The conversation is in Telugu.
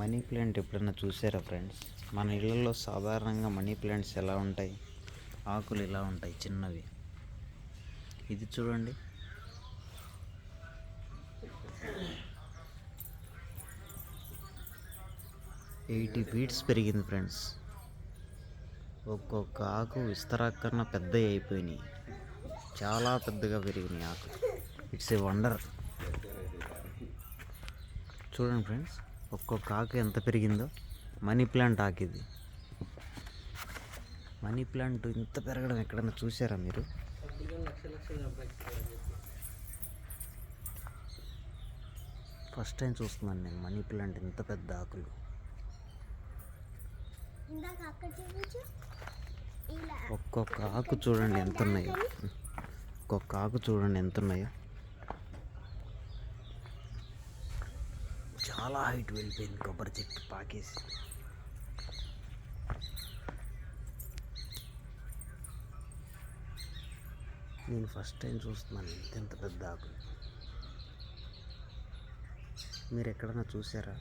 మనీ ప్లాంట్ ఎప్పుడైనా చూసారా ఫ్రెండ్స్? మన ఇళ్ళల్లో సాధారణంగా మనీ ప్లాంట్స్ ఎలా ఉంటాయి? ఆకులు ఇలా ఉంటాయి చిన్నవి. ఇది చూడండి, 80 ఫీట్స్ పెరిగింది ఫ్రెండ్స్. ఒక్కొక్క ఆకు విస్తరాకు కన్నా పెద్దవి అయిపోయినాయి, చాలా పెద్దగా పెరిగినాయి ఆకు. It's a wonder. చూడండి ఫ్రెండ్స్, ఒక్కొక్క ఆకు ఎంత పెరిగిందో. మనీ ప్లాంట్ ఆకు ఇది. మనీ ప్లాంట్ ఇంత పెరగడం ఎక్కడైనా చూసారా మీరు? ఫస్ట్ టైం చూస్తున్నాను నేను మనీ ప్లాంట్ ఇంత పెద్ద ఆకులు. ఒక్కొక్క ఆకు చూడండి ఎంత ఉన్నాయో. ఒక్కొక్క ఆకు చూడండి ఎంత ఉన్నాయో. చాలా హైట్ వెళ్ళిపోయింది కొబ్బరి చెట్టు పాకేసి. నేను ఫస్ట్ టైం చూస్తున్నాను ఇంత పెద్ద ఆకులు. మీరు ఎక్కడన్నా చూసారా?